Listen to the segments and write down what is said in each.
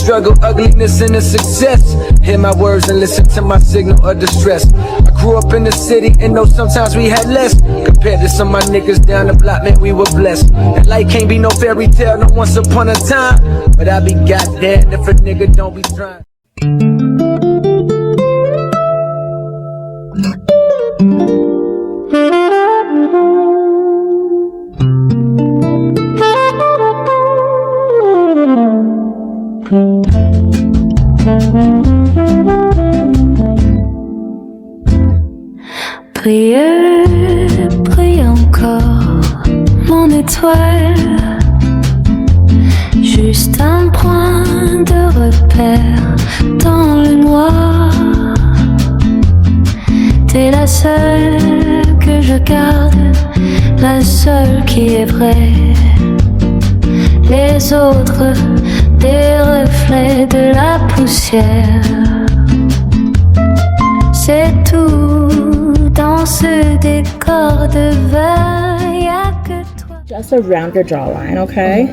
struggle, ugliness, and the success. Hear my words and listen to my signal of distress. I grew up in the city and know sometimes we had less. Compared to some of my niggas down the block, man, we were blessed. And life can't be no fairy tale, no once upon a time. But I be goddamn if a nigga don't be trying. Brille, brille encore mon étoile, juste un point de repère dans le noir. T'es la seule que je garde, la seule qui est vraie. Les autres, des reflets de la poussière. C'est tout dans ce décor de verre, y'a que toi. Just around your jawline, okay?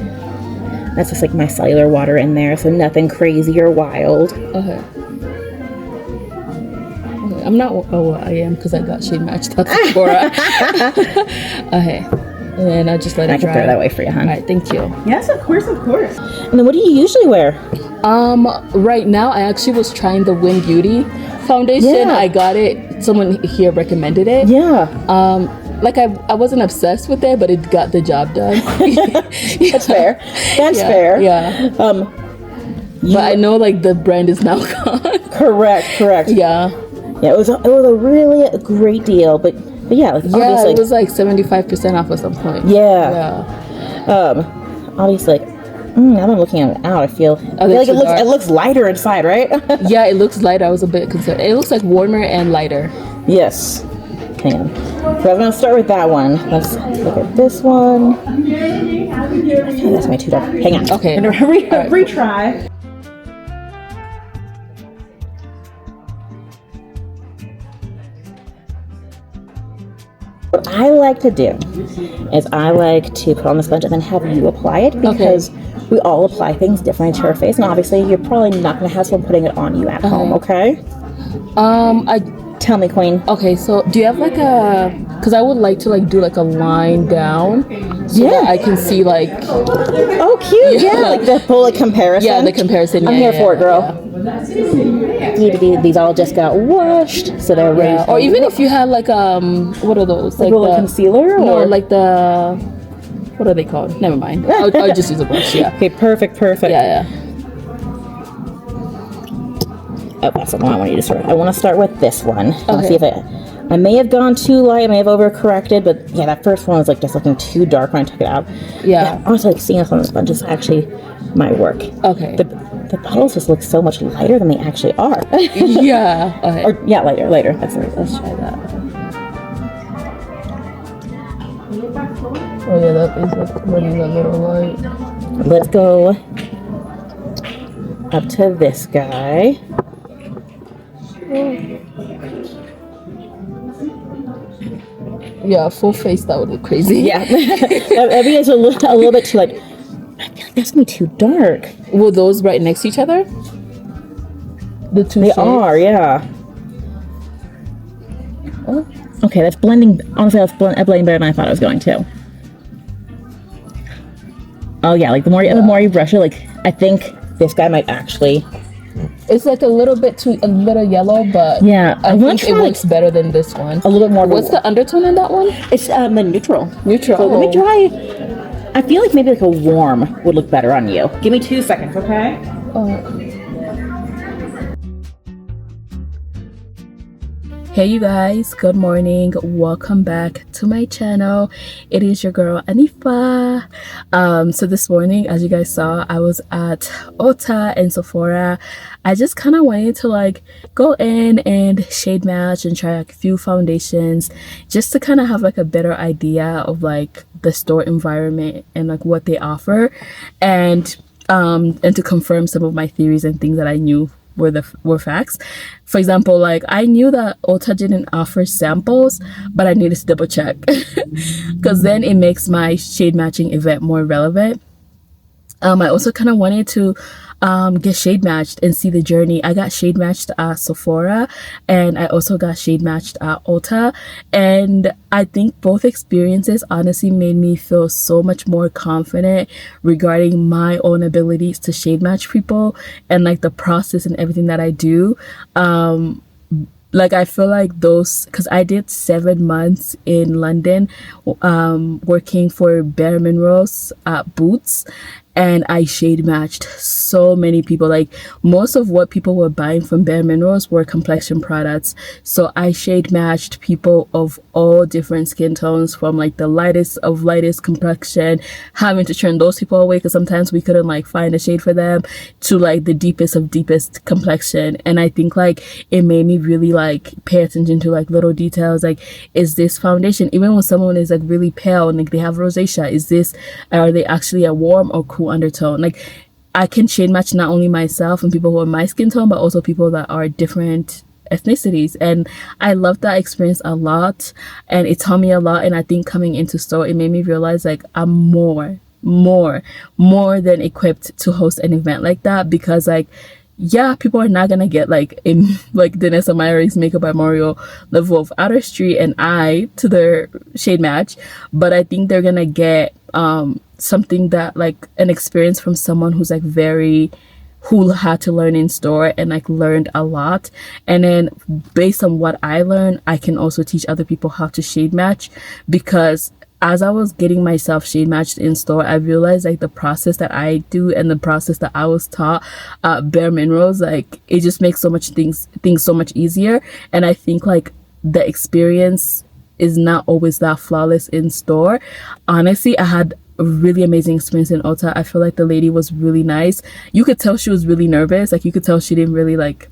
That's just like my cellular water in there, so nothing crazy or wild. Okay. I'm not. Oh, well, I am because I got ShadeMatch. That's Sephora. Okay. And then I just let it dry. I can throw that away for you, hon. All right, thank you. Yes, of course, of course. And then what do you usually wear? Right now I actually was trying the Win Beauty foundation. Yeah. I got it. Someone here recommended it. Yeah. Like I wasn't obsessed with it, but it got the job done. That's fair. That's fair. Yeah. But I know like the brand is now gone. Correct. Yeah. Yeah, it was a really great deal, but yeah, like, yeah, it was like 75% off at some point. Yeah. Obviously, like, now that I'm looking at it out, I feel like it looks lighter inside, right? Yeah, it looks lighter. I was a bit concerned. It looks like warmer and lighter. Yes. Hang on. So I'm gonna start with that one. Let's look at this one. That's my too dark. Hang on. Okay. Retry. What I like to do is I like to put on the sponge and then have you apply it because we all apply things differently to our face, and obviously you're probably not going to have someone putting it on you at home, okay? Tell me, queen. Okay, so do you have like because I would like to like do like a line down so that I can see like... Oh, cute. Yeah, like the full like comparison. Yeah, the comparison. I'm here for it, girl. These all just got washed, so they're ready. Or even if you had like what are those? Like the concealer? No, like the... What are they called? Never mind. I'll just use a brush, yeah. Okay, perfect. Yeah. Oh, that's the one I want you to start. I want to start with this one. Let's see if I may have gone too light, I may have overcorrected, but yeah, that first one was like just looking too dark when I took it out. Yeah. I was like seeing this on the sponge is actually my work. Okay. The bottles just look so much lighter than they actually are. Yeah. Okay. Or yeah, later. Let's try that. Oh yeah, that is like running a little light. Let's go up to this guy. Yeah, full face, that would look crazy. Yeah. Maybe it's a little bit too like, I feel like that's gonna be too dark. Were those right next to each other? The two shades? Are, yeah. Oh. Okay, that's blending. Honestly, that's blending better than I thought it was going to. Oh yeah, like the more you brush it, like I think this guy might actually. It's like a little yellow, but yeah, I think it looks better than this one. A little bit more. What's the undertone in that one? It's the neutral. So let me try. I feel like maybe like a warm would look better on you. Give me 2 seconds, okay? Hey you guys, good morning, welcome back to my channel. It is your girl Anifa. So this morning, as you guys saw, I was at Ulta and Sephora. I just kind of wanted to like go in and shade match and try like a few foundations just to kind of have like a better idea of like the store environment and like what they offer, and to confirm some of my theories and things that I knew were facts. For example, like I knew that Ulta didn't offer samples, but I needed to double check because then it makes my shade matching event more relevant. I also kind of wanted to get shade matched and see the journey. I got shade matched at Sephora, and I also got shade matched at Ulta, and I think both experiences honestly made me feel so much more confident regarding my own abilities to shade match people and like the process and everything that I do. Like I feel like those, because I did 7 months in London working for Bare Minerals at Boots, and I shade matched so many people. Like most of what people were buying from Bare Minerals were complexion products, so I shade matched people of all different skin tones, from like the lightest of lightest complexion, having to turn those people away because sometimes we couldn't like find a shade for them, to like the deepest of deepest complexion. And I think like it made me really like pay attention to like little details, like is this foundation, even when someone is like really pale and like they have rosacea, are they actually a warm or cool undertone? Like I can shade match not only myself and people who are my skin tone, but also people that are different ethnicities, and I love that experience a lot, and it taught me a lot. And I think coming into store, it made me realize like I'm more than equipped to host an event like that, because like yeah, people are not gonna get like in like Danessa Meyer's Makeup by Mario level of artistry and eye to their shade match, but I think they're gonna get something that like an experience from someone who's like who had to learn in store and like learned a lot. And then based on what I learned, I can also teach other people how to shade match, because as I was getting myself shade matched in store, I realized like the process that I do and the process that I was taught at Bare Minerals, like it just makes so much things so much easier. And I think like the experience is not always that flawless in store. Honestly, I had a really amazing experience in Ulta. I feel like the lady was really nice. You could tell she was really nervous. Like you could tell she didn't really like,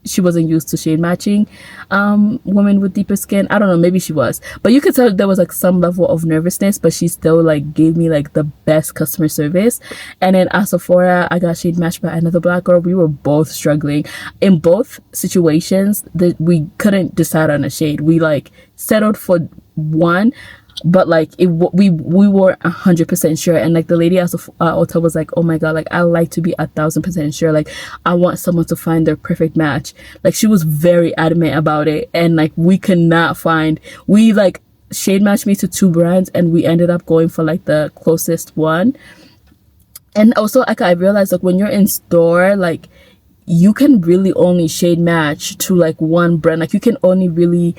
she wasn't used to shade matching women with deeper skin. I don't know, maybe she was, but you could tell there was like some level of nervousness, but she still like gave me like the best customer service. And then at Sephora, I got shade matched by another black girl. We were both struggling in both situations, that we couldn't decide on a shade. We like settled for one, but like we were 100% sure. And like the lady at Ulta was like, oh my god, like I like to be 1000% sure, like I want someone to find their perfect match. Like she was very adamant about it, and like we like shade matched me to 2 brands, and we ended up going for like the closest one. And also like I realized like when you're in store, like you can really only shade match to like one brand. Like you can only really,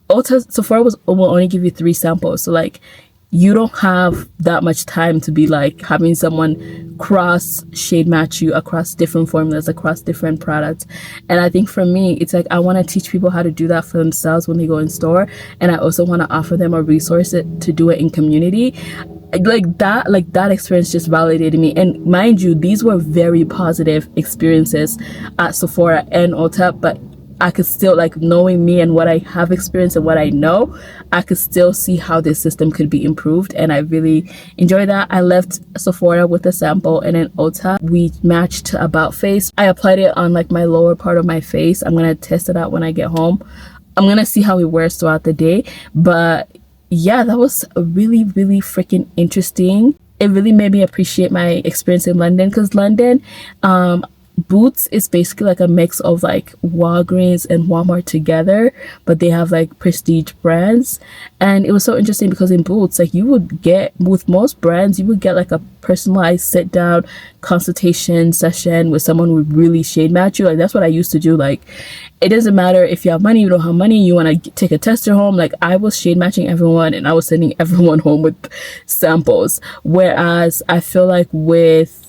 Sephora will only give you 3 samples, so like you don't have that much time to be like having someone cross shade match you across different formulas, across different products. And I think for me, it's like I want to teach people how to do that for themselves when they go in store, and I also want to offer them a resource to do it in community. Like that experience just validated me. And mind you, these were very positive experiences at Sephora and Ulta, but I could still, like, knowing me and what I have experienced and what I know, I could still see how this system could be improved, and I really enjoy that. I left Sephora with a sample, and then Ulta, we matched to About Face. I applied it on like my lower part of my face. I'm gonna test it out when I get home. I'm gonna see how it wears throughout the day. But yeah, that was really freaking interesting. It really made me appreciate my experience in London, because London, Boots is basically like a mix of like Walgreens and Walmart together, but they have like prestige brands. And it was so interesting because in Boots, like you would get, with most brands, you would get like a personalized sit down consultation session with someone who would really shade match you. Like that's what I used to do. Like it doesn't matter if you have money, you don't have money, you want to take a tester home. Like I was shade matching everyone, and I was sending everyone home with samples. Whereas I feel like with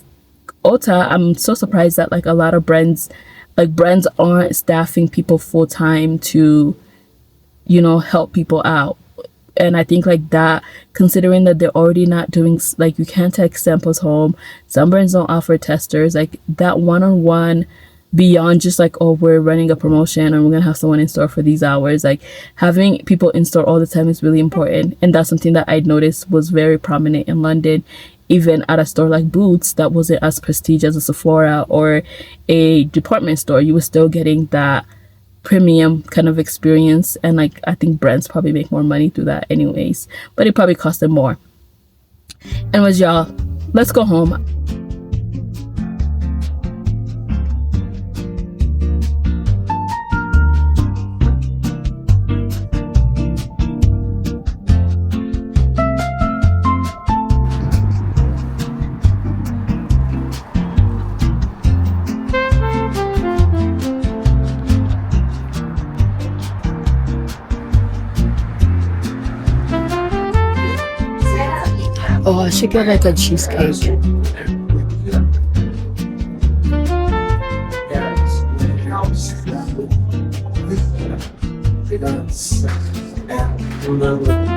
Ulta, I'm so surprised that like a lot of brands aren't staffing people full time to, you know, help people out. And I think like that, considering that they're already not doing, like you can't take samples home, some brands don't offer testers, like that one-on-one, beyond just like, oh, we're running a promotion and we're gonna have someone in store for these hours, like having people in store all the time is really important. And that's something that I noticed was very prominent in London. Even at a store like Boots that wasn't as prestige as a Sephora or a department store, you were still getting that premium kind of experience. And like I think brands probably make more money through that anyways, but it probably cost them more. Anyways, y'all, let's go home. Oh, I should get like a cheesecake.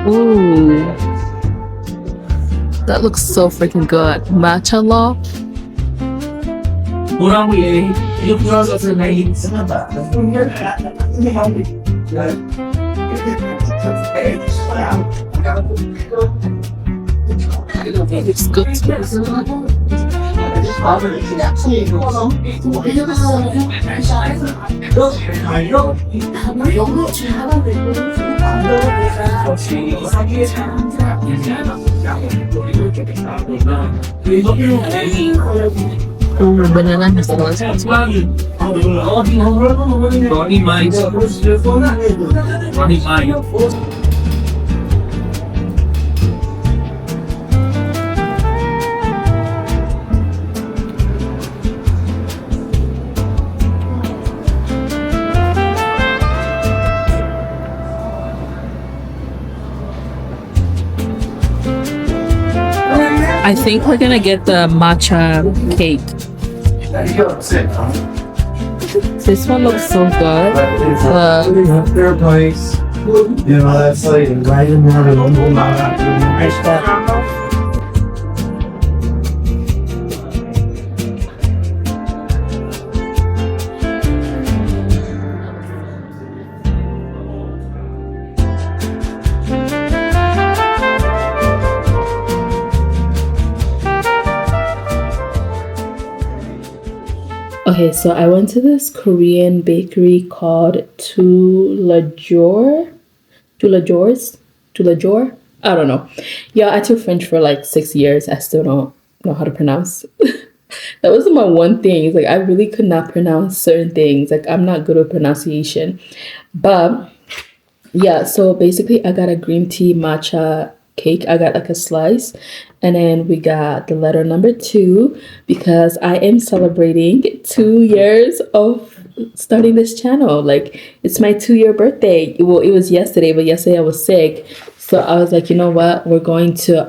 Ooh, that looks so freaking good. Matcha law. It looks good too. Banana has the last I think we're gonna get the matcha cake. This one looks so good. Their place. You know, that's like right in there. Okay, so I went to this Korean bakery called Tulajor. I don't know. Yeah, I took French for like 6 years. I still don't know how to pronounce. That was my one thing. It's like I really could not pronounce certain things. Like I'm not good with pronunciation. But yeah, so basically I got a green tea matcha cake. I got like a slice, and then we got the letter number 2 because I am celebrating 2 years of starting this channel. Like it's my 2-year birthday. Well, it was yesterday, but yesterday I was sick, so I was like, you know what, we're going to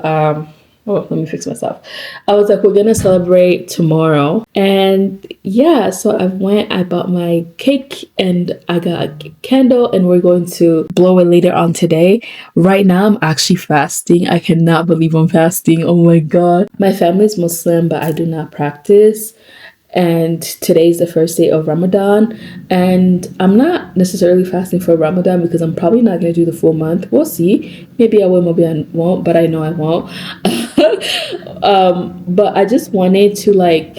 oh, let me fix myself. I was like, we're gonna celebrate tomorrow. And yeah, so I bought my cake and I got a candle, and we're going to blow it later on today. Right now, I'm actually fasting. I cannot believe I'm fasting. Oh my God. My family is Muslim, but I do not practice. And today's the first day of Ramadan, and I'm not necessarily fasting for Ramadan because I'm probably not going to do the full month. We'll see. Maybe I will, maybe I won't, but I know I won't. But I just wanted to like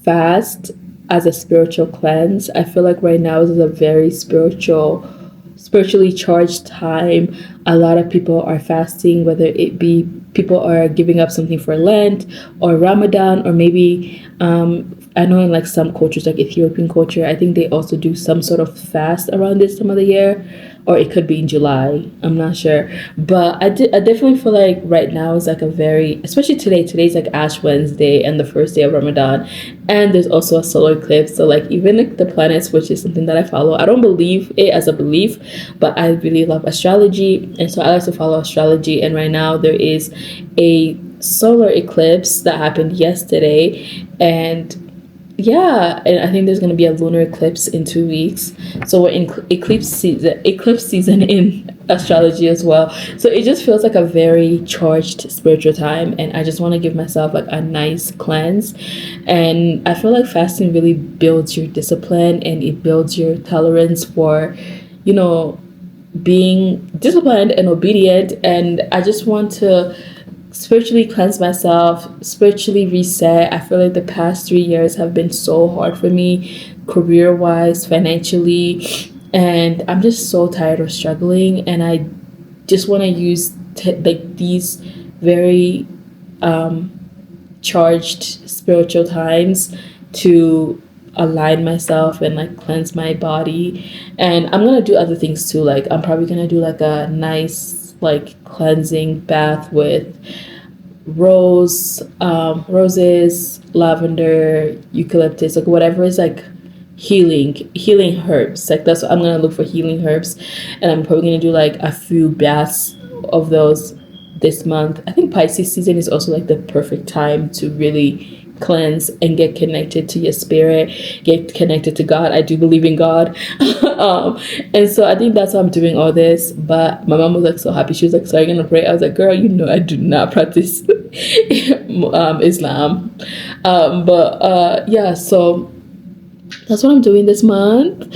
fast as a spiritual cleanse. I feel like right now is a very spiritually charged time. A lot of people are fasting, whether it be people are giving up something for Lent or Ramadan, or maybe I know in like some cultures, like Ethiopian culture, I think they also do some sort of fast around this time of the year, or it could be in July. I'm not sure, but I definitely feel like right now is like a very, especially today's like Ash Wednesday and the first day of Ramadan, and there's also a solar eclipse. So like even like the planets, which is something that I follow, I don't believe it as a belief, but I really love astrology, and so I like to follow astrology. And right now there is a solar eclipse that happened yesterday, and yeah, and I think there's going to be a lunar eclipse in 2 weeks. So we're in eclipse season in astrology as well. So it just feels like a very charged spiritual time, and I just want to give myself like a nice cleanse. And I feel like fasting really builds your discipline, and it builds your tolerance for, you know, being disciplined and obedient. And I just want to spiritually cleanse myself, spiritually reset. I feel like the past 3 years have been so hard for me, career-wise, financially, and I'm just so tired of struggling. And I just want to use like these very charged spiritual times to align myself and like cleanse my body. And I'm gonna do other things too. Like I'm probably gonna do like a nice like cleansing bath with roses, lavender, eucalyptus, like whatever is like healing herbs. Like that's what I'm gonna look for, healing herbs. And I'm probably gonna do like a few baths of those this month. I think Pisces season is also like the perfect time to really cleanse and get connected to your spirit, get connected to God. I do believe in God. And so I think that's why I'm doing all this. But my mom was like so happy. She was like, so are you gonna pray? I was like, girl, you know I do not practice Islam. Yeah, so that's what I'm doing this month.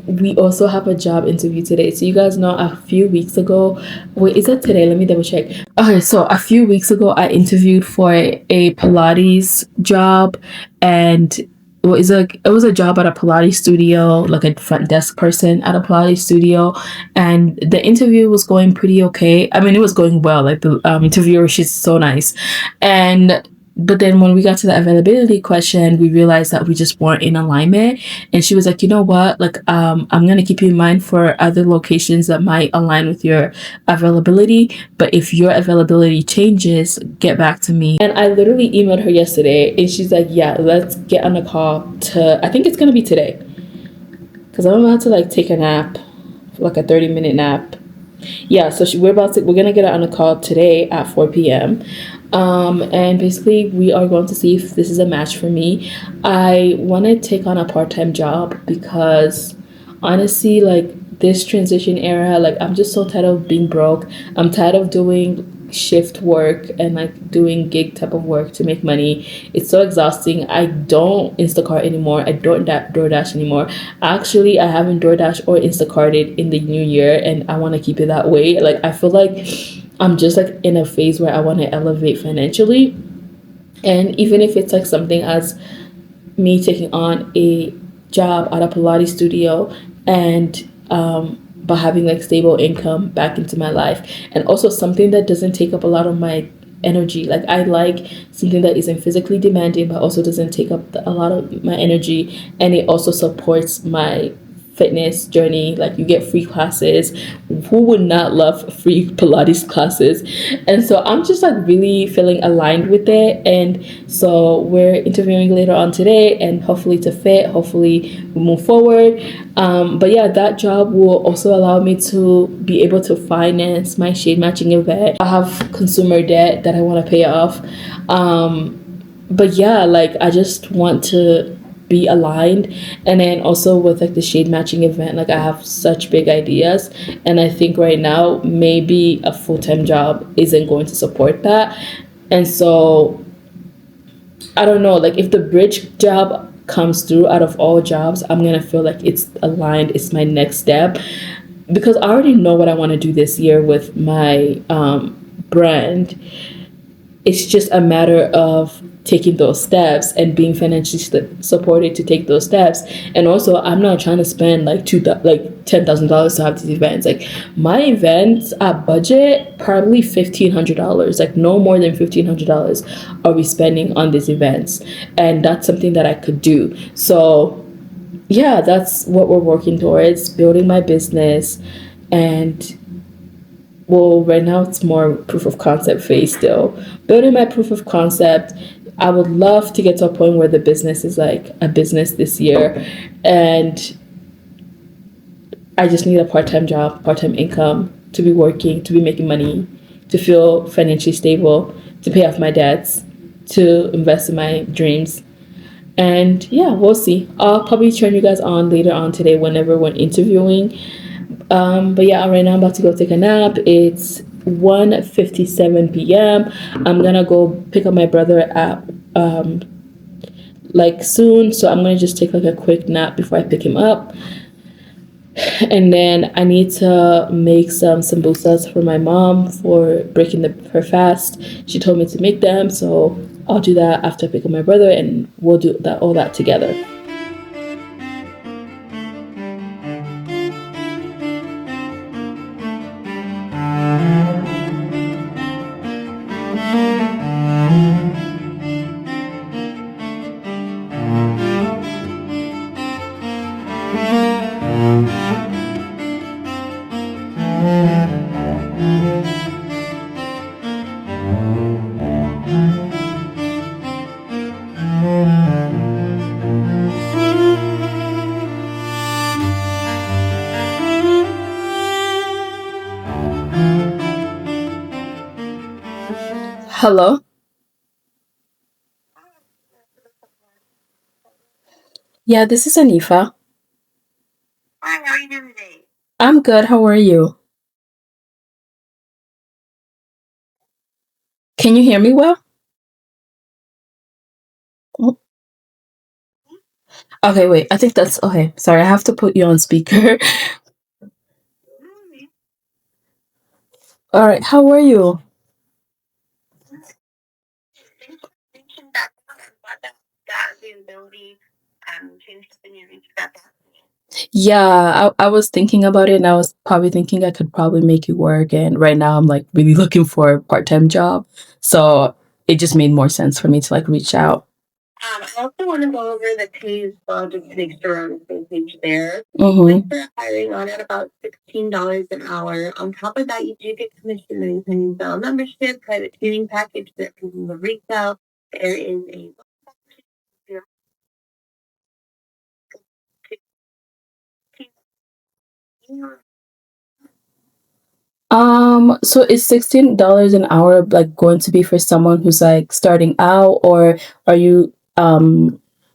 We also have a job interview today. So you guys know a few weeks ago, wait, is it today? Let me double check. Okay, so a few weeks ago I interviewed for a Pilates job, and it was a job at a Pilates studio, like a front desk person at a Pilates studio, and the interview was going pretty okay. I mean, it was going well. Like the interviewer, she's so nice, but then when we got to the availability question, we realized that we just weren't in alignment. And she was like, you know what? Like, I'm going to keep you in mind for other locations that might align with your availability. But if your availability changes, get back to me. And I literally emailed her yesterday and she's like, yeah, let's get on a call I think it's going to be today. Because I'm about to like take a nap, like a 30-minute nap. Yeah, so we're gonna get on a call today at 4 p.m. And basically we are going to see if this is a match for me. I want to take on a part-time job because honestly, like this transition era, like I'm just so tired of being broke. I'm tired of doing shift work and like doing gig type of work to make money. It's so exhausting. I don't Instacart anymore. I don't DoorDash anymore. Actually, I haven't DoorDash or Instacarted in the new year, and I want to keep it that way. Like I feel like I'm just like in a phase where I want to elevate financially, and even if it's like something as me taking on a job at a Pilates studio and but having like stable income back into my life, and also something that doesn't take up a lot of my energy. Like I like something that isn't physically demanding but also doesn't take up a lot of my energy, and it also supports my fitness journey. Like you get free classes. Who would not love free Pilates classes? And so I'm just like really feeling aligned with it, and so we're interviewing later on today, and hopefully we move forward. But yeah, that job will also allow me to be able to finance my shade matching event. I have consumer debt that I want to pay off, but yeah, like I just want to be aligned. And then also with like the shade matching event, like I have such big ideas, and I think right now maybe a full-time job isn't going to support that. And so I don't know, like if the bridge job comes through out of all jobs, I'm gonna feel like it's aligned, it's my next step, because I already know what I want to do this year with my brand. It's just a matter of taking those steps and being financially supported to take those steps. And also, I'm not trying to spend like $10,000 to have these events. Like my events at budget, probably $1,500. Like no more than $1,500 are we spending on these events, and that's something that I could do. So yeah, that's what we're working towards, building my business. And well, right now it's more proof of concept phase still. Building my proof of concept. I would love to get to a point where the business is like a business this year, and I just need a part-time job, part-time income to be working, to be making money, to feel financially stable, to pay off my debts, to invest in my dreams. And yeah, we'll see. I'll probably turn you guys on later on today whenever we're interviewing. But yeah, right now I'm about to go take a nap. It's 1:57 p.m. I'm gonna go pick up my brother at like soon, so I'm gonna just take like a quick nap before I pick him up. And then I need to make some sambusas for my mom for breaking her fast. She told me to make them, so I'll do that after I pick up my brother, and we'll do all that together. Hello? Yeah, this is Anifa. Hi, how are you doing today? I'm good. How are you? Can you hear me well? Oh, okay, wait. I think that's okay. Sorry, I have to put you on speaker. All right, how are you? Thinking that about that the ability changed the new reach that. Yeah, I was thinking about it and I was probably thinking I could probably make it work. And right now I'm like really looking for a part-time job. So it just made more sense for me to like reach out. I also want to go over the pay as well, just to make sure we're on the same page there. Mm-hmm. We're hiring on at about $16 an hour. On top of that, you do get commission anytime you sell a membership, private tuning package that can be the retail. There is a So is $16 an hour like going to be for someone who's like starting out, or are you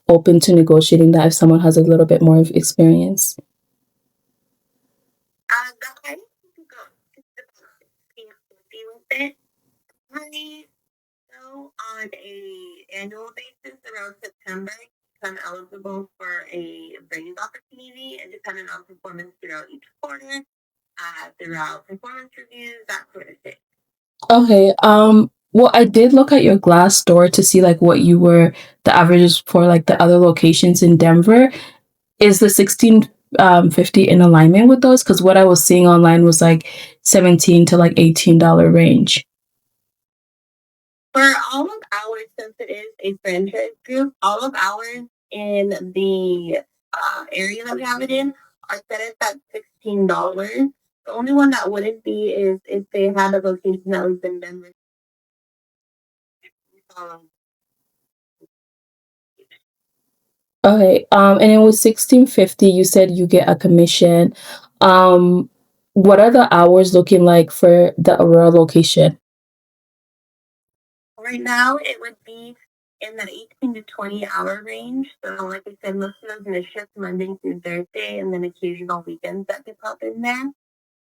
open to negotiating that if someone has a little bit more of experience? the highest you can go is about 1650 with it. Money. So on a annual basis around September, you become eligible for a raise opportunity and depending on performance throughout each quarter, throughout performance reviews, that sort of thing. Okay. Well, I did look at your Glassdoor to see like what you were the averages for like the other locations in Denver. Is the 1650 in alignment with those? Because what I was seeing online was like 17 to like $18 range. For all of ours, since it is a franchise group, all of ours in the area that we have it in are set at that $16. The only one that wouldn't be is if they had a location that was in Denver. Um, Okay. And it was 1650. You said you get a commission. Um, what are the hours looking like for the Aurora location? Right now, it would be in that 18 to 20 hour range. So, like I said, most of those in a shift Monday through Thursday, and then occasional weekends that could pop in there.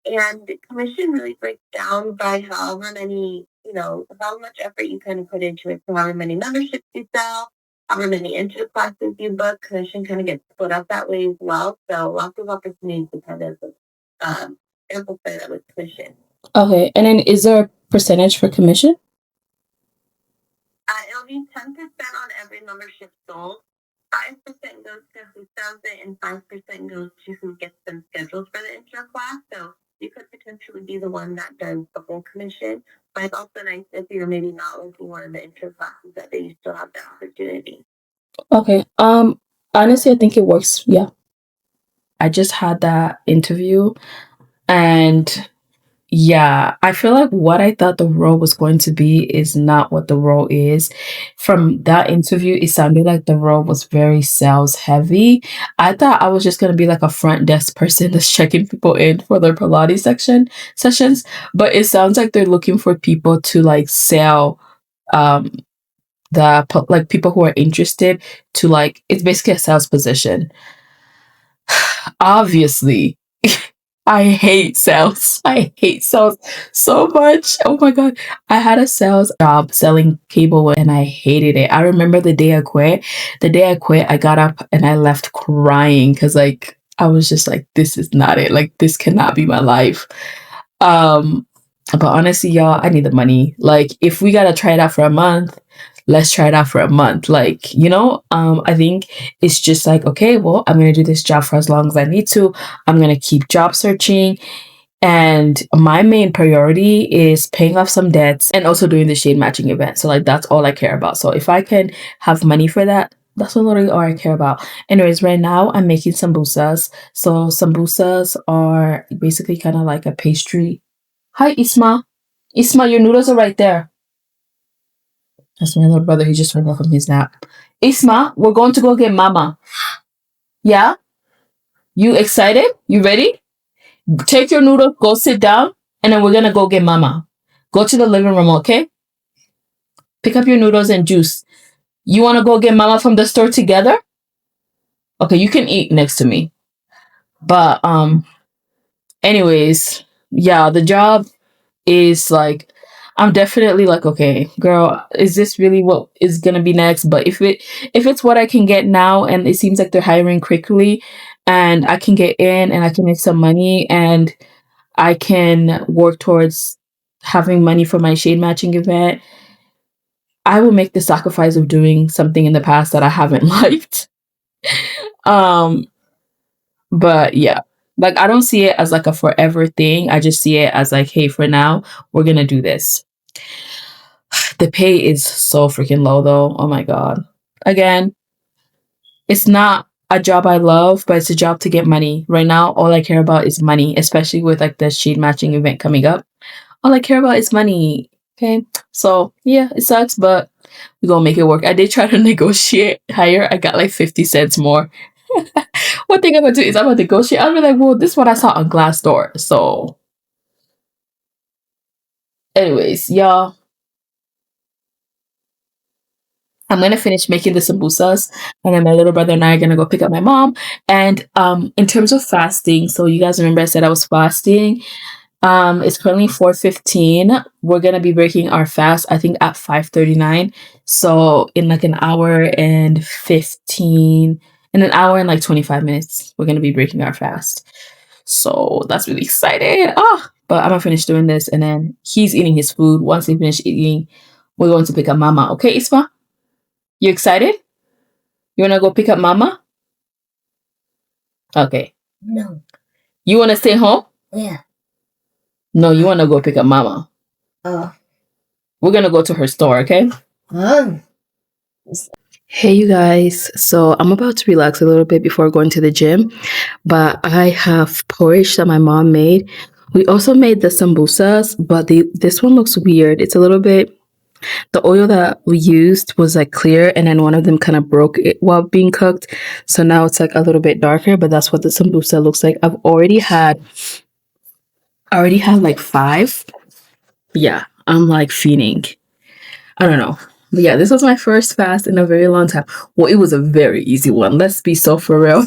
And the commission really breaks down by however many, how much effort you kind of put into it. So, however many memberships you sell, however many intro classes you book, commission kind of gets split up that way as well. So, lots of opportunities to kind of amplify that with commission. Okay. And then is there a percentage for commission? It'll be 10% on every membership sold. 5% goes to who sells it, and 5% goes to who gets them scheduled for the intro class. So you could potentially be the one that does the whole commission. But it's also nice if you're maybe not working one of the intro classes that you still have the opportunity. Okay. Honestly, I think it works. Yeah. I just had that interview and yeah, I feel like what I thought the role was going to be is not what the role is. From that interview, it sounded like the role was very sales heavy. I thought I was just going to be like a front desk person that's checking people in for their Pilates sessions, but it sounds like they're looking for people to like sell um like people who are interested to like it's basically a sales position. Obviously, I hate sales. I hate sales so much. Oh my God. I had a sales job selling cable and I hated it. I remember the day I quit. The day I quit, I got up and I left crying because like I was just like, this is not it. Like this cannot be my life. Um, but honestly, y'all, I need the money. Like if we gotta try it out for a month, let's try it out for a month. Like, I think it's just like, okay, well, I'm gonna do this job for as long as I need to. I'm gonna keep job searching. And my main priority is paying off some debts and also doing the shade matching event. So like that's all I care about. So if I can have money for that, that's literally all I care about. Anyways, right now I'm making sambusas. So sambusas are basically kind of like a pastry. Hi, Isma. Isma, your noodles are right there. That's my little brother. He just woke up from his nap. Isma, we're going to go get mama. Yeah? You excited? You ready? Take your noodles, go sit down, and then we're gonna go get mama. Go to the living room, okay? Pick up your noodles and juice. You want to go get mama from the store together? Okay, you can eat next to me. But anyways, yeah, the job is like, I'm definitely like, okay, girl, is this really what is gonna be next? But if it's what I can get now, and it seems like they're hiring quickly, and I can get in and I can make some money, and I can work towards having money for my shade matching event, I will make the sacrifice of doing something in the past that I haven't liked. Um, but yeah, like I don't see it as like a forever thing. I just see it as like, hey, for now, we're gonna do this. The pay is so freaking low though. Oh my God. Again, it's not a job I love, but it's a job to get money. Right now, all I care about is money, especially with like the shade matching event coming up. All I care about is money. Okay. So yeah, it sucks, but we're gonna make it work. I did try to negotiate higher. I got like 50 cents more. One thing I'm gonna do is I'm gonna negotiate. I'll be like, well, this is what I saw on Glassdoor. So anyways, y'all, I'm gonna finish making the sambusas, and then my little brother and I are gonna go pick up my mom. And in terms of fasting, so you guys remember I said I was fasting. It's currently 4:15. We're gonna be breaking our fast, I think, at 5:39. So in like an hour and 25 minutes, we're gonna be breaking our fast. So that's really exciting. But I'm gonna finish doing this, and then he's eating his food. Once he finishes eating, we're going to pick up mama. Okay, Isma? You excited? You wanna go pick up mama? Okay. No. You wanna stay home? Yeah. No, you wanna go pick up mama. Oh. We're gonna go to her store, okay? Mom. Hey you guys, so I'm about to relax a little bit before going to the gym, but I have porridge that my mom made. We also made the sambusas, but this one looks weird. It's a little bit, the oil that we used was like clear, and then one of them kind of broke it while being cooked. So now it's like a little bit darker, but that's what the sambusa looks like. I already had like 5. Yeah, I'm like fiending. I don't know. But yeah, this was my first fast in a very long time. Well, it was a very easy one. Let's be so for real.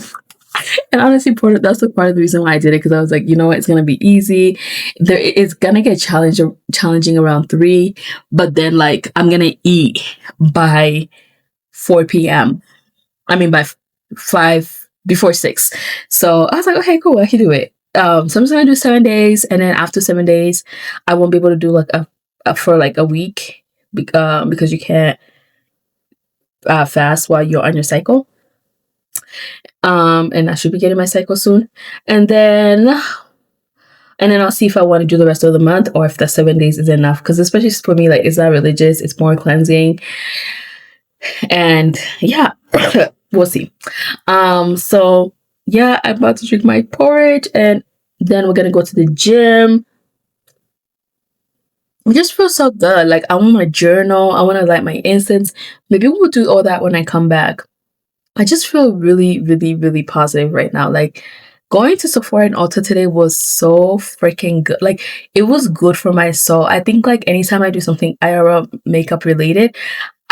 And honestly, that's the part of the reason why I did it, because I was like, you know what, it's gonna be easy. It's gonna get challenging around 3, but then like I'm gonna eat by 4 p.m. I mean by 5 before 6. So I was like, okay, cool, I can do it. So I'm just gonna do 7 days, and then after 7 days, I won't be able to do like for like a week, because you can't fast while you're on your cycle. And I should be getting my cycle soon, and then I'll see if I want to do the rest of the month, or if the 7 days is enough, because especially for me, like, it's not religious, it's more cleansing. And yeah, we'll see. So yeah, I'm about to drink my porridge, and then we're gonna go to the gym. It just feels so good. Like, I want my journal, I want to light my incense. Maybe we'll do all that when I come back. I just feel really, really, really positive right now. Like, going to Sephora and Ulta today was so freaking good. Like, it was good for my soul. I think like anytime I do something IRL makeup related,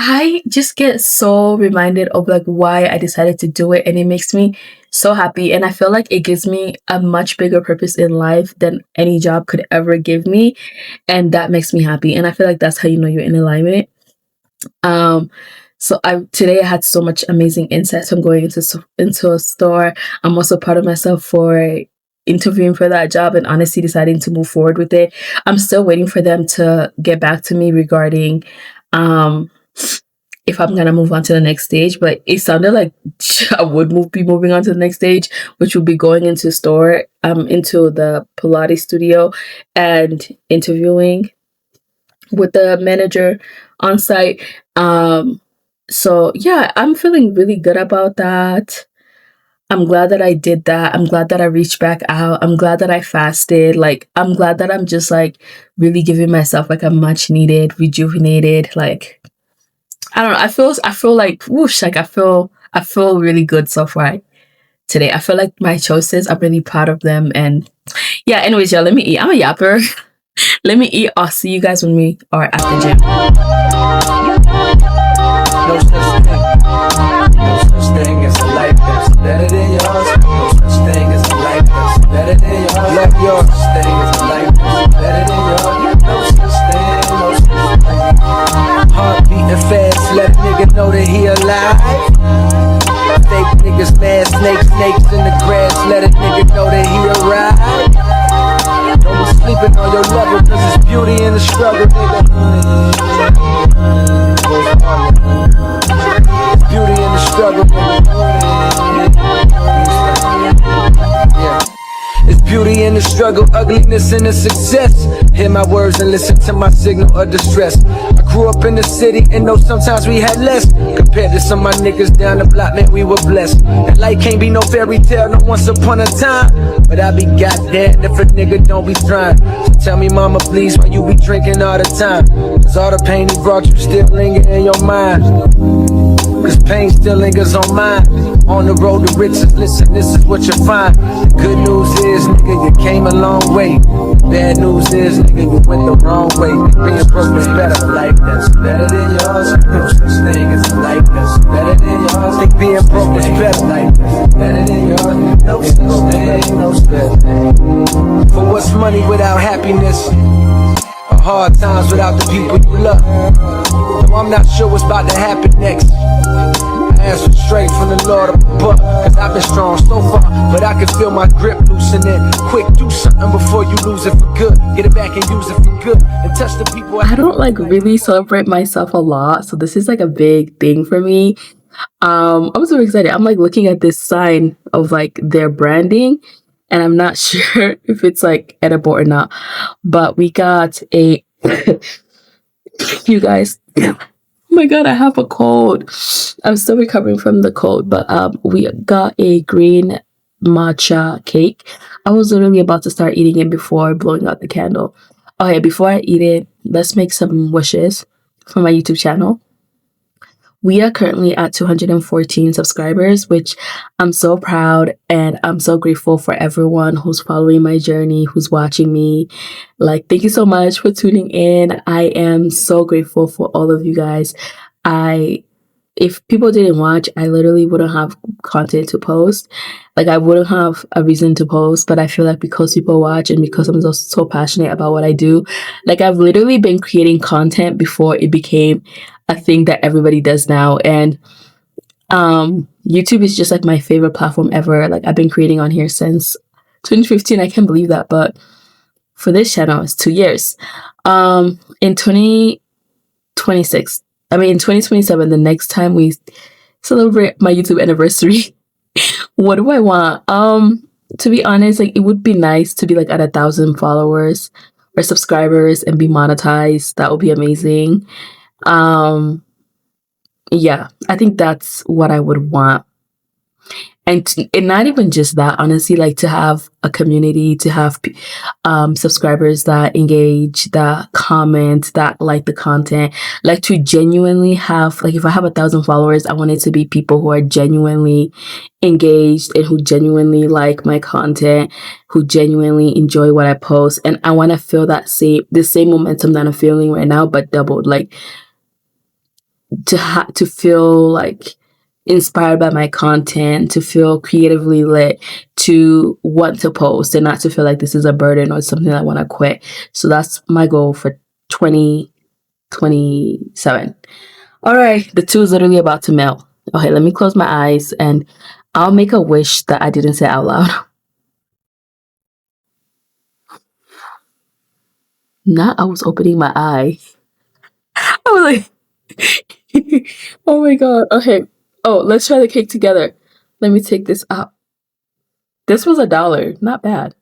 I just get so reminded of like why I decided to do it, and it makes me so happy. And I feel like it gives me a much bigger purpose in life than any job could ever give me, and that makes me happy. And I feel like that's how you know you're in alignment. So today I had so much amazing insights from going into a store. I'm also proud of myself for interviewing for that job and honestly deciding to move forward with it. I'm still waiting for them to get back to me regarding if I'm gonna move on to the next stage, but it sounded like I would be moving on to the next stage, which would be going into into the Pilates studio and interviewing with the manager on site. So yeah, I'm feeling really good about that. I'm glad that I did that. I'm glad that I reached back out. I'm glad that I fasted. Like, I'm glad that I'm just like really giving myself like a much needed, rejuvenated, like, I don't know. I feel like whoosh, like I feel really good so far today. I feel like my choices, I'm really proud of them. And yeah, anyways, y'all, let me eat. I'm a yapper. Let me eat. I'll see you guys when we are at the gym. No such thing. No such thing as a life that's better than yours. No such thing as a life that's better than yours. Love yours. No such thing as a life that's better than yours. No such thing, no such thing. Heart beating fast, let a nigga know that he alive. Fake niggas mad, snakes in the grass, let a nigga know that he arrived. Don't be sleeping on your lover, cause it's beauty in the struggle, nigga. It's beauty in the struggle, nigga. Yeah. It's beauty in the struggle, ugliness in the success. Hear my words and listen to my signal of distress. I grew up in the city and know sometimes we had less. Compared to some of my niggas down the block, man, we were blessed. And life can't be no fairy tale, no once upon a time. But I be goddamn if a nigga don't be trying. So tell me, mama, please, why you be drinking all the time? Cause all the pain he brought you still linger in your mind. Cause pain still lingers on mine. On the road to riches, listen, this is what you find. The good news is, nigga, you came a long way. Bad news is, nigga, you went the wrong way. Being broke is better. Life that's better than yours. No such thing as a life that's better than yours. Think being broke is better. Life that's better than yours. No such thing, no such thing. For what's money without happiness? Or hard times without the people you love? No, I'm not sure what's about to happen next. I answer straight from the Lord above. Cause I've been strong so far, but I can feel my grip loosening. Quick, do something before you lose it for good. Get it back and use it for good. And touch the people. I don't like really celebrate myself a lot, so this is like a big thing for me. I'm so excited. I'm like looking at this sign of like their branding, and I'm not sure if it's like edible or not. But we got a you guys. Oh my god, I have a cold. I'm still recovering from the cold, but we got a green matcha cake. I was literally about to start eating it before blowing out the candle. Okay, before I eat it, let's make some wishes for my YouTube channel. We are currently at 214 subscribers, which I'm so proud, and I'm so grateful for everyone who's following my journey, who's watching me. Like, thank you so much for tuning in. I am so grateful for all of you guys. If people didn't watch, I literally wouldn't have content to post. Like, I wouldn't have a reason to post, but I feel like because people watch and because I'm so passionate about what I do, like, I've literally been creating content before it became a thing that everybody does now. And YouTube is just like my favorite platform ever. Like, I've been creating on here since 2015. I can't believe that, but for this channel, it's 2 years. In 2027, the next time we celebrate my YouTube anniversary, what do I want? To be honest, like, it would be nice to be like at 1,000 followers or subscribers and be monetized. That would be amazing. Yeah, I think that's what I would want. And not even just that, honestly, like to have a community, to have subscribers that engage, that comment, that like the content, like to genuinely have, like if I have 1,000 followers, I want it to be people who are genuinely engaged and who genuinely like my content, who genuinely enjoy what I post. And I want to feel the same momentum that I'm feeling right now, but doubled, like to feel like inspired by my content, to feel creatively lit, to want to post and not to feel like this is a burden or something I want to quit. So that's my goal for 2027. All right, the 2 is literally about to melt. Okay, let me close my eyes and I'll make a wish that I didn't say out loud. Now I was opening my eye. I was like, oh my god. Okay. Oh, let's try the cake together. Let me take this out. This was $1. Not bad.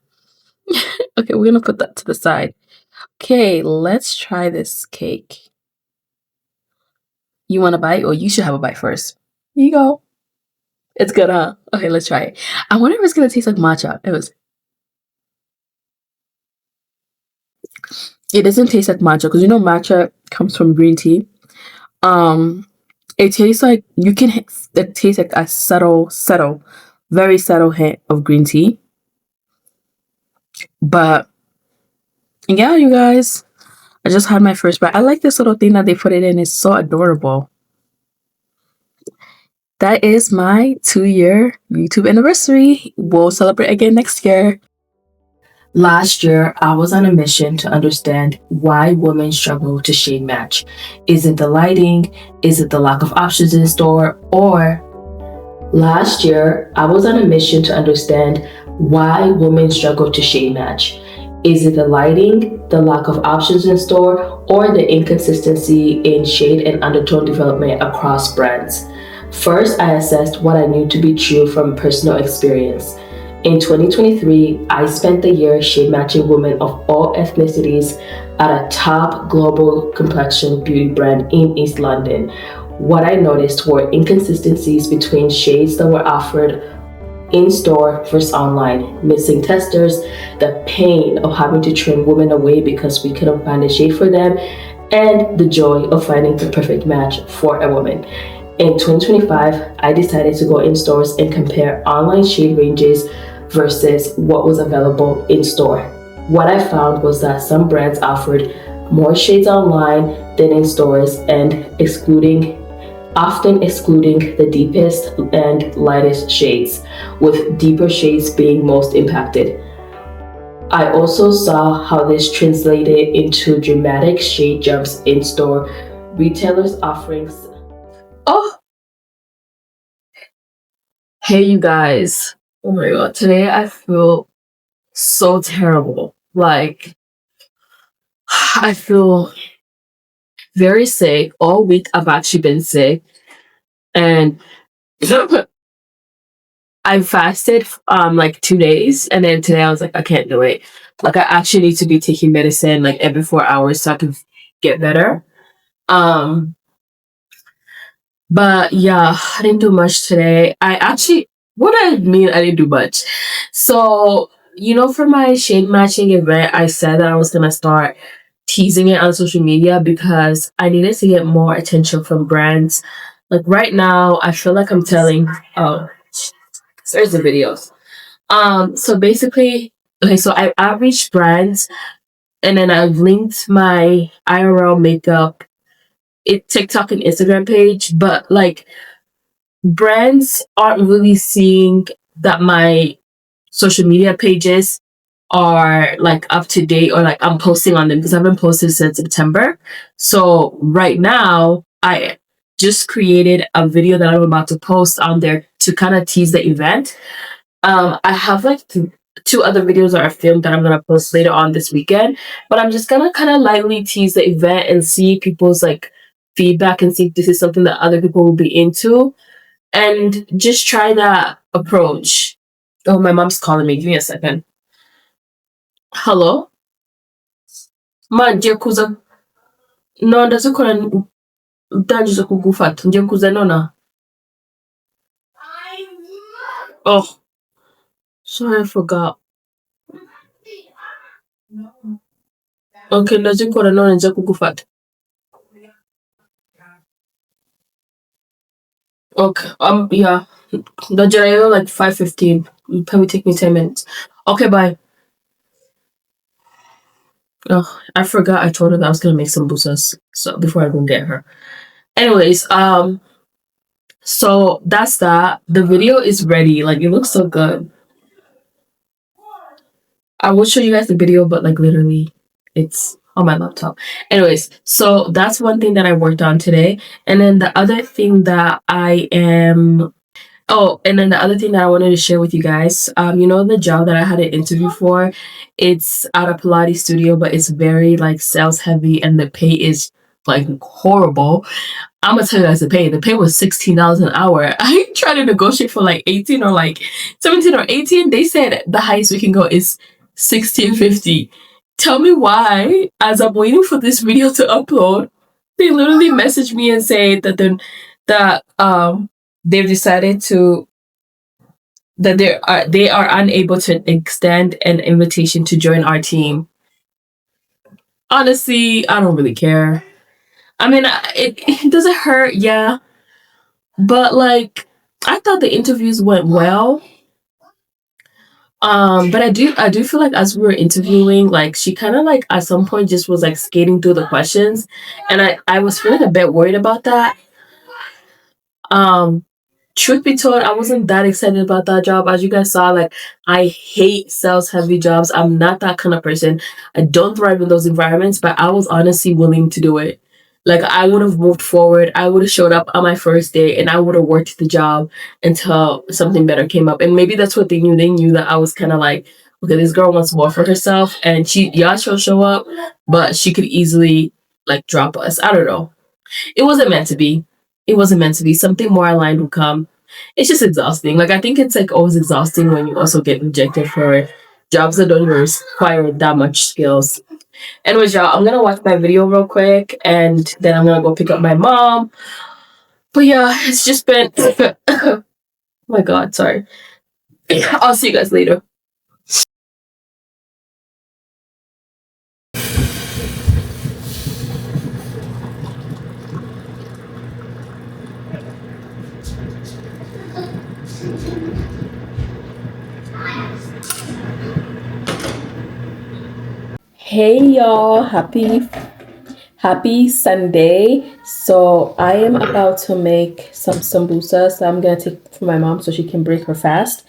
Okay, we're gonna put that to the side. Okay, let's try this cake. You want a bite? Or you should have a bite first. Here you go. It's good, huh? Okay, let's try it. I wonder if it's gonna taste like matcha. It doesn't taste like matcha because you know matcha comes from green tea. It tastes like it tastes like a subtle, very subtle hint of green tea. But yeah, you guys, I just had my first bite. I like this little thing that they put it in. It's so adorable. that is my 2-year YouTube anniversary. We'll celebrate again next year. Last year, I was on a mission to understand why women struggle to shade match. Is it the lighting? Is it the lack of options in store? Last year, I was on a mission to understand why women struggle to shade match. Is it the lighting, the lack of options in store, or the inconsistency in shade and undertone development across brands? First, I assessed what I knew to be true from personal experience. In 2023, I spent the year shade matching women of all ethnicities at a top global complexion beauty brand in East London. What I noticed were inconsistencies between shades that were offered in store versus online, missing testers, the pain of having to turn women away because we couldn't find a shade for them, and the joy of finding the perfect match for a woman. In 2025, I decided to go in stores and compare online shade ranges versus what was available in store. What I found was that some brands offered more shades online than in stores and often excluding the deepest and lightest shades, with deeper shades being most impacted. I also saw how this translated into dramatic shade jumps in store, retailers offering. Oh, hey you guys. Oh my god, today I feel so terrible. Like, I feel very sick. All week I've actually been sick. And I fasted like 2 days, and then today I was like, I can't do it. Like, I actually need to be taking medicine like every 4 hours so I can get better. But yeah, I didn't do much today. What I mean, I didn't do much. So, for my shade matching event, I said that I was gonna start teasing it on social media because I needed to get more attention from brands. Like right now, I feel like I'm telling. Oh, there's the videos. So basically, okay, so I outreached brands, and then I've linked my IRL makeup, TikTok and Instagram page, but like brands aren't really seeing that my social media pages are like up to date, or like I'm posting on them, because I've been posting since September. So right now I just created a video that I'm about to post on there to kind of tease the event. I have like two other videos that are filmed that I'm gonna post later on this weekend, but I'm just gonna kind of lightly tease the event and see people's like feedback and see if this is something that other people will be into, and just try that approach. Oh, my mom's calling me. Give me a second. Hello? Ma, ngiye kuza. No, ndazikora ndangije kugufata. Ngiye kuza nona. Oh, sorry, I forgot. Okay, ndazikora nona nje kugufata. Okay, yeah. Ndagerayo like 5:15. It'll probably take me 10 minutes. Okay, bye. Oh, I forgot I told her that I was gonna make some busas so before I go get her. Anyways, so that's that. The video is ready. Like, it looks so good. I will show you guys the video, but like literally it's on my laptop. Anyways, so that's one thing that I worked on today. And then the other thing that I wanted to share with you guys, the job that I had an interview for, it's at a Pilates studio, but it's very like sales heavy and the pay is like horrible. I'm gonna tell you guys the pay. The pay was $16 an hour. I tried to negotiate for like 18 or like 17 or 18. They said the highest we can go is $16.50. Tell me why, as I'm waiting for this video to upload, they literally messaged me and say that they've decided that they are unable to extend an invitation to join our team. Honestly, I don't really care. I mean, it doesn't hurt, yeah, but like I thought the interviews went well. But I do feel like as we were interviewing, like she kind of like at some point just was like skating through the questions, and I was feeling a bit worried about that. truth be told, I wasn't that excited about that job. As you guys saw, like, I hate sales heavy jobs. I'm not that kind of person. I don't thrive in those environments, but I was honestly willing to do it. Like, I would have moved forward. I would have showed up on my first day and I would have worked the job until something better came up. And maybe that's what they knew. They knew that I was kind of like, okay, this girl wants more for herself and she'll show up, but she could easily like drop us. I don't know. It wasn't meant to be. It wasn't meant to be. Something more aligned would come. It's just exhausting. Like, I think it's like always exhausting when you also get rejected for jobs that don't even require that much skills. Anyways, y'all, I'm gonna watch my video real quick and then I'm gonna go pick up my mom. But yeah, it's just been oh my god, sorry. I'll see you guys later. Hey y'all, happy Sunday. So I am about to make some sambusa. So I'm gonna take for my mom so she can break her fast.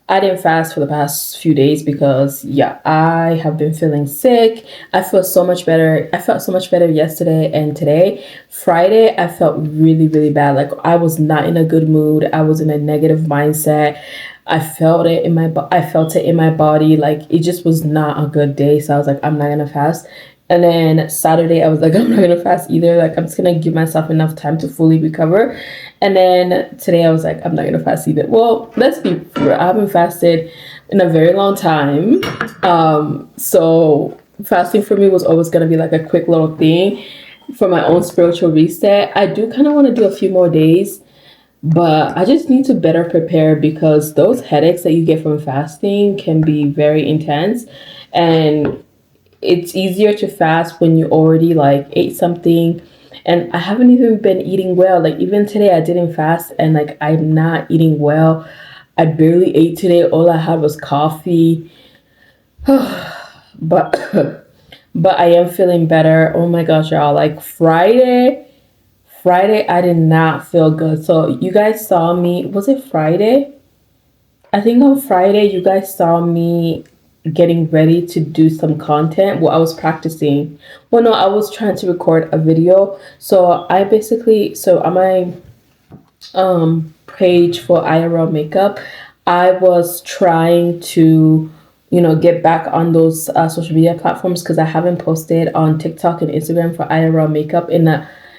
I didn't fast for the past few days because yeah, I have been feeling sick. I feel so much better. I felt so much better yesterday and today. Friday, I felt really, really bad. Like, I was not in a good mood. I was in a negative mindset. I felt it in my body. Like, it just was not a good day. So I was like, I'm not gonna fast. And then Saturday, I was like, I'm not gonna fast either. Like, I'm just gonna give myself enough time to fully recover. And then today, I was like, I'm not gonna fast either. Well, let's be real. I haven't fasted in a very long time. So fasting for me was always gonna be like a quick little thing for my own spiritual reset. I do kind of want to do a few more days, but I just need to better prepare because those headaches that you get from fasting can be very intense. And it's easier to fast when you already like ate something, and I haven't even been eating well. Like, even today I didn't fast and like I'm not eating well. I barely ate today. All I had was coffee. but but I am feeling better. Oh my gosh, y'all, like Friday I did not feel good. So you guys saw me, was it Friday? I think on Friday you guys saw me getting ready to do some content. Well, I was practicing. Well, no, I was trying to record a video. So on my page for IRL makeup, I was trying to, get back on those social media platforms because I haven't posted on TikTok and Instagram for IRL makeup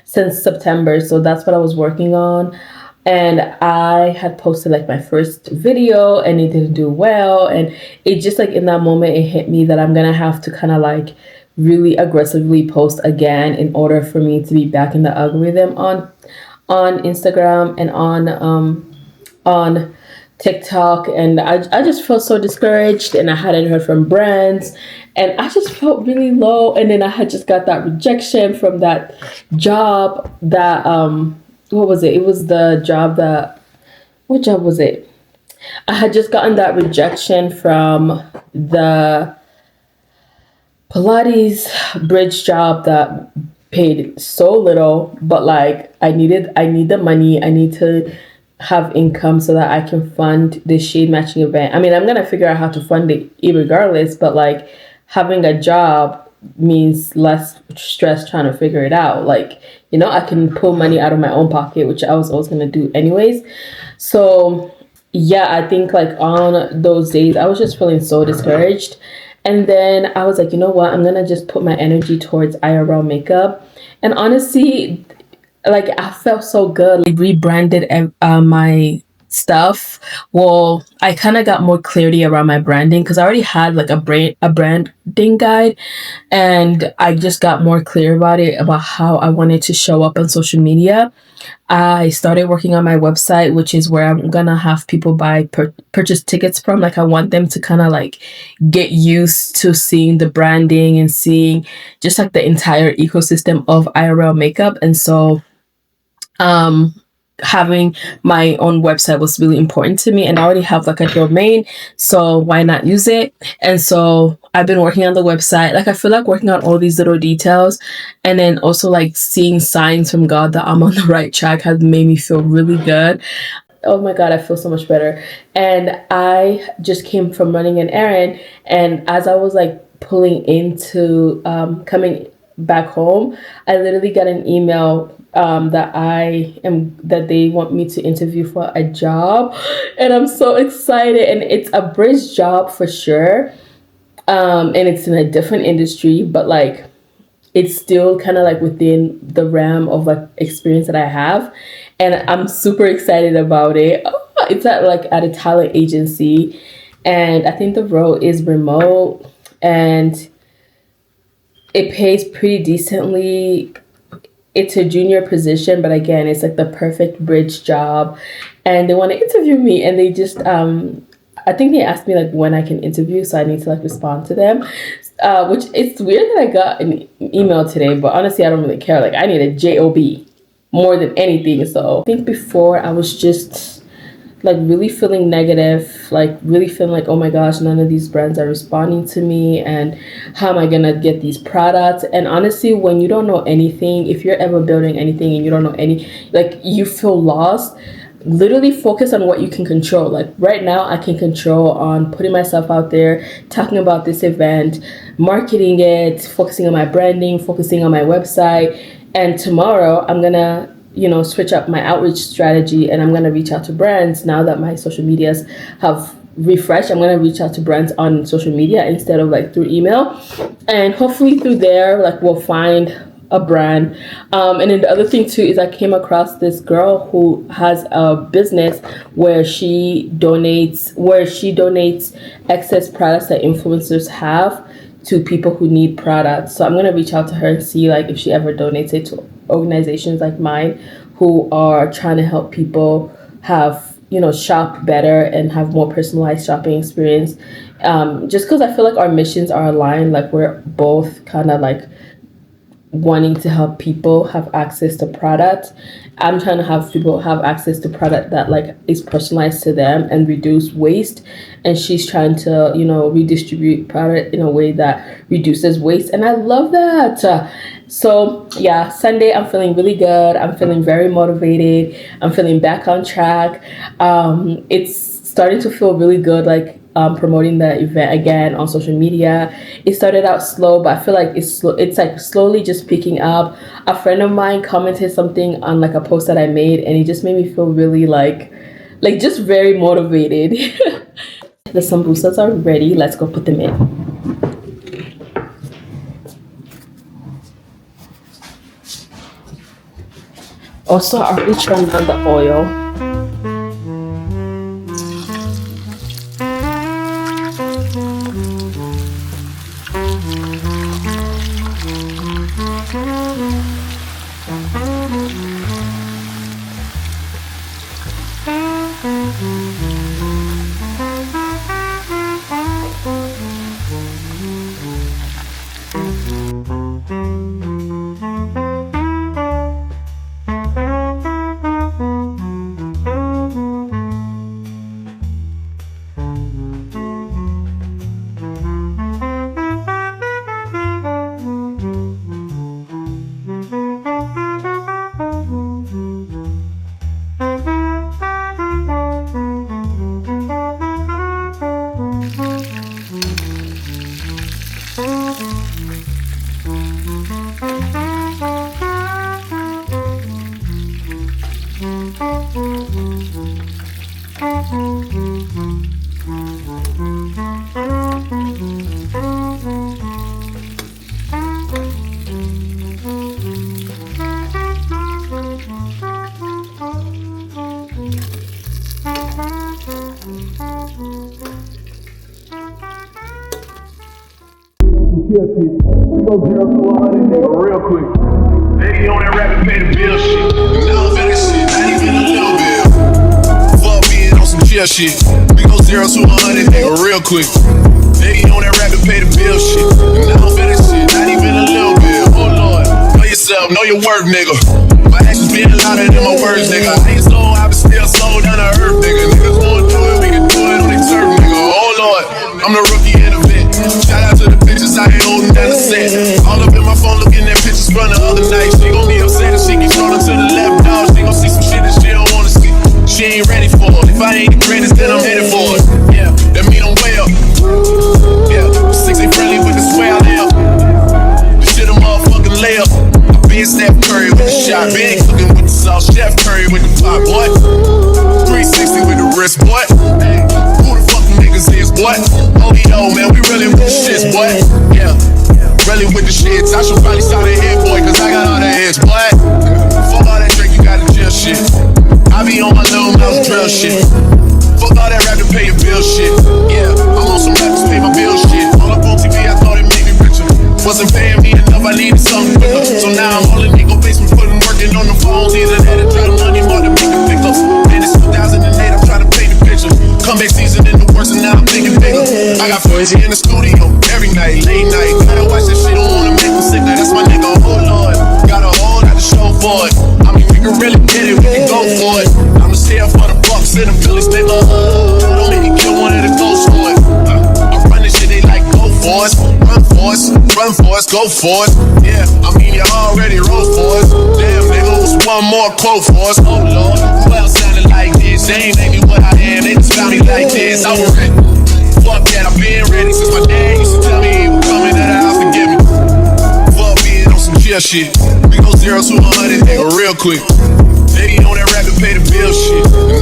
since September. So that's what I was working on. And I had posted like my first video and it didn't do well. And it just like in that moment, it hit me that I'm going to have to kind of like really aggressively post again in order for me to be back in the algorithm on Instagram and on TikTok. And I just felt so discouraged and I hadn't heard from brands and I just felt really low. And then I had just got that rejection from that job that, what was it? It was the job what job was it? I had just gotten that rejection from the Pilates bridge job that paid so little, but like I need the money. I need to have income so that I can fund this shade matching event. I mean, I'm gonna figure out how to fund it regardless, but like having a job means less stress trying to figure it out. Like, I can pull money out of my own pocket, which I was always gonna do anyways. So yeah, I think like on those days I was just feeling so discouraged. And then I was like, you know what? I'm gonna just put my energy towards IRL makeup. And honestly, like I felt so good. I rebranded my stuff. Well, I kind of got more clarity around my branding because I already had like a branding guide, and I just got more clear about it, about how I wanted to show up on social media. I started working on my website, which is where I'm gonna have people purchase tickets from. Like, I want them to kind of like get used to seeing the branding and seeing just like the entire ecosystem of IRL makeup. And so having my own website was really important to me, and I already have like a domain, so why not use it? And so I've been working on the website. Like, I feel like working on all these little details and then also like seeing signs from God that I'm on the right track has made me feel really good. oh my God, I feel so much better. And I just came from running an errand, and as I was like pulling into coming back home, I literally got an email that they want me to interview for a job, and I'm so excited. And it's a bridge job for sure, and it's in a different industry, but like it's still kind of like within the realm of like experience that I have, and I'm super excited about it. It's at a talent agency, and I think the role is remote, and it pays pretty decently. It's a junior position, but again, it's like the perfect bridge job, and they want to interview me, and they just I think they asked me like when I can interview, so I need to like respond to them, which it's weird that I got an email today, but honestly I don't really care. Like I need a job more than anything. So I think before I was just like really feeling negative, like really feeling like, oh my gosh, none of these brands are responding to me, and how am I gonna get these products? And honestly, when you don't know anything, if you're ever building anything and you don't know like you feel lost, literally focus on what you can control. Like right now I can control on putting myself out there, talking about this event, marketing it, focusing on my branding, focusing on my website. And tomorrow I'm gonna switch up my outreach strategy, and I'm going to reach out to brands. Now that my social medias have refreshed, I'm going to reach out to brands on social media instead of like through email, and hopefully through there like we'll find a brand. And then the other thing too is I came across this girl who has a business where she donates excess products that influencers have to people who need products. So I'm going to reach out to her and see like if she ever donates it to organizations like mine who are trying to help people have shop better and have more personalized shopping experience, just because I feel like our missions are aligned. Like we're both kind of like wanting to help people have access to product. I'm trying to have people have access to product that like is personalized to them and reduce waste, and she's trying to redistribute product in a way that reduces waste, and I love that. So yeah, Sunday I'm feeling really good. I'm feeling very motivated. I'm feeling back on track. It's starting to feel really good, like promoting the event again on social media. It started out slow, but I feel like it's like slowly just picking up. A friend of mine commented something on like a post that I made, and it just made me feel really like just very motivated. The sambusas are ready. Let's go put them in. Also, I already turned on the oil. We go 0 to 100 nigga real quick. They on that rapid pay the bill shit. Now I'm better shit, not even a little bit. Fuck being on some chill shit. We go 0 to 100 nigga real quick. They on that rapid pay the bill shit. Now I'm better shit, not even a little bit. Oh Lord, know yourself, know your worth, nigga. My actions being louder than my words, nigga. I ain't slow, I been still slow down to earth, nigga. Niggas wanna do it, we can do it on their turf, nigga. Oh Lord, I'm the rookie in the vet. Shout out to the bitches out here holding down the set. All up in my phone looking at pictures from the other night. She gon' be upset if she get shoulder to the left, dog. She gon' see some shit that she don't wanna see. She ain't ready for Comeback season in the works and now I'm thinking bigger. I got 40 in the studio every night, late night. Gotta watch that shit, don't wanna make me sick. Now that's my nigga, oh Lord. Got a whole lot to show for it. I mean, we can really get it, we can go for it. I'm just here for the bucks and the Phillies, nigga. Don't make me kill one of the ghosts for it. I run this shit, they like go for us, run for us, go for it. Yeah, I mean, you already wrote for us. Damn, nigga, what's one more quote for us? Oh Lord, who else sounded like this? They ain't made me what I am, they just found me like this. I was ready. Fuck that, I've been ready since my dad used to tell me he was coming to the house to get me. Fuck being on some chill shit. We go 0 to 100, nigga, real quick. Baby on that rap and pay the bill shit. And